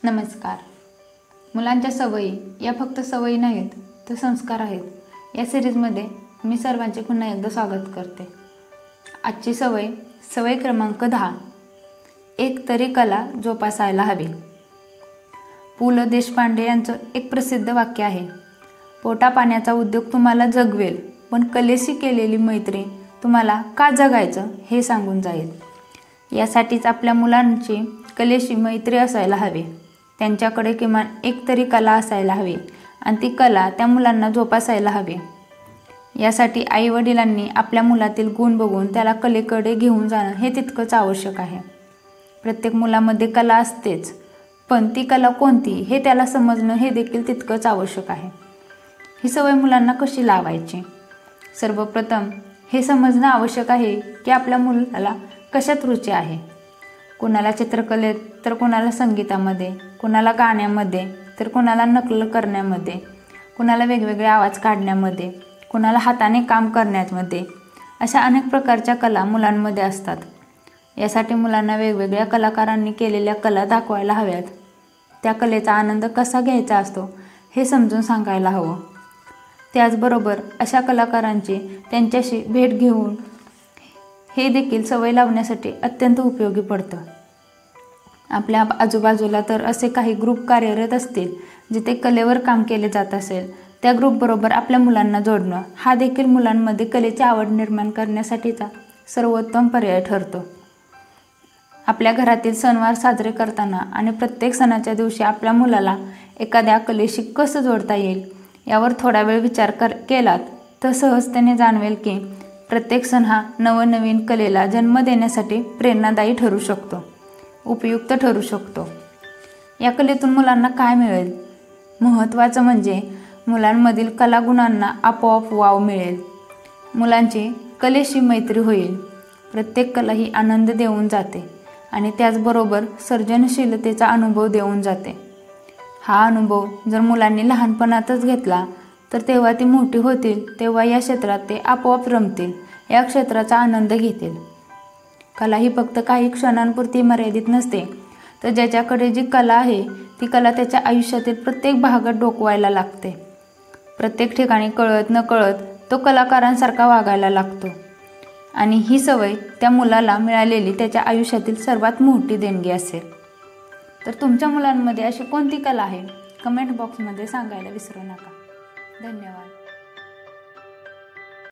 नमस्कार. मुलांच्या सवयी या फक्त सवयी नाहीत तर संस्कार आहेत. या सिरीजमध्ये मी सर्वांचे पुन्हा एकदा स्वागत करते. आजची सवय क्रमांक 10. एक तरी कला जोपासायला हवी. पु ल देशपांडे यांचं एक प्रसिद्ध वाक्य आहे, पोटापाण्याचा उद्योग तुम्हाला जगवेल पण कलेशी केलेली मैत्री तुम्हाला का जगायचं हे सांगून जाईल. यासाठीच आपल्या मुलांची कलेशी मैत्री असायला हवी. त्यांच्याकडे किमान एक तरी कला असायला हवी आणि ती कला त्या मुलांना जोपासायला हवी. यासाठी आईवडिलांनी आपल्या मुलातील गुण बघून त्याला कलेकडे घेऊन जाणं हे तितकंच आवश्यक आहे. प्रत्येक मुलामध्ये कला असतेच, पण ती कला कोणती हे त्याला समजणं हे देखील तितकंच आवश्यक आहे. ही सवय मुलांना कशी लावायची? सर्वप्रथम हे समजणं आवश्यक आहे की आपल्या मुलाला कशात रुची आहे. कोणाला चित्रकलेत तर कोणाला संगीतामध्ये, कोणाला गाण्यामध्ये तर कोणाला नकल करण्यामध्ये, कोणाला वेगवेगळे आवाज काढण्यामध्ये, कोणाला हाताने काम करण्यामध्ये. अशा अनेक प्रकारच्या कला मुलांमध्ये असतात. यासाठी मुलांना वेगवेगळ्या कलाकारांनी केलेल्या कला दाखवायला हव्यात. त्या कलेचा आनंद कसा घ्यायचा असतो हे समजून सांगायला हवं. त्याचबरोबर अशा कलाकारांची त्यांच्याशी भेट घेऊन हे देखील सवय लावण्यासाठी अत्यंत उपयोगी पडतं. आपल्या आजूबाजूला तर असे काही ग्रुप कार्यरत असतील जिथे कलेवर काम केले जात असेल, त्या ग्रुपबरोबर आपल्या मुलांना जोडणं हा देखील मुलांमध्ये कलेची आवड निर्माण करण्यासाठीचा सर्वोत्तम पर्याय ठरतो. आपल्या घरातील सणवार साजरे करताना आणि प्रत्येक सणाच्या दिवशी आपल्या मुलाला एखाद्या कलेशी कसं जोडता येईल यावर थोडा वेळ विचार केलात तर सहजतेने जाणवेल की प्रत्येक सण हा नवनवीन कलेला जन्म देण्यासाठी प्रेरणादायी ठरू शकतो, उपयुक्त ठरू शकतो. या कलेतून मुलांना काय मिळेल? महत्त्वाचं म्हणजे मुलांमधील कलागुणांना आपोआप वाव मिळेल. मुलांची कलेशी मैत्री होईल. प्रत्येक कला ही आनंद देऊन जाते आणि त्याचबरोबर सर्जनशीलतेचा अनुभव देऊन जाते. हा अनुभव जर मुलांनी लहानपणातच घेतला तर तेव्हा ती मोठी होतील तेव्हा या क्षेत्रात ते आपोआप रमतील, या क्षेत्राचा आनंद घेतील. कला ही फक्त काही क्षणांपुरती मर्यादित नसते, तर ज्याच्याकडे जी कला आहे ती कला त्याच्या आयुष्यातील प्रत्येक भागात डोकवायला लागते. प्रत्येक ठिकाणी कळत नकळत तो कलाकारांसारखा वागायला लागतो आणि ही सवय त्या मुलाला मिळालेली त्याच्या आयुष्यातील सर्वात मोठी देणगी असेल. तर तुमच्या मुलांमध्ये अशी कोणती कला आहे? कमेंट बॉक्समध्ये सांगायला विसरू नका. धन्यवाद.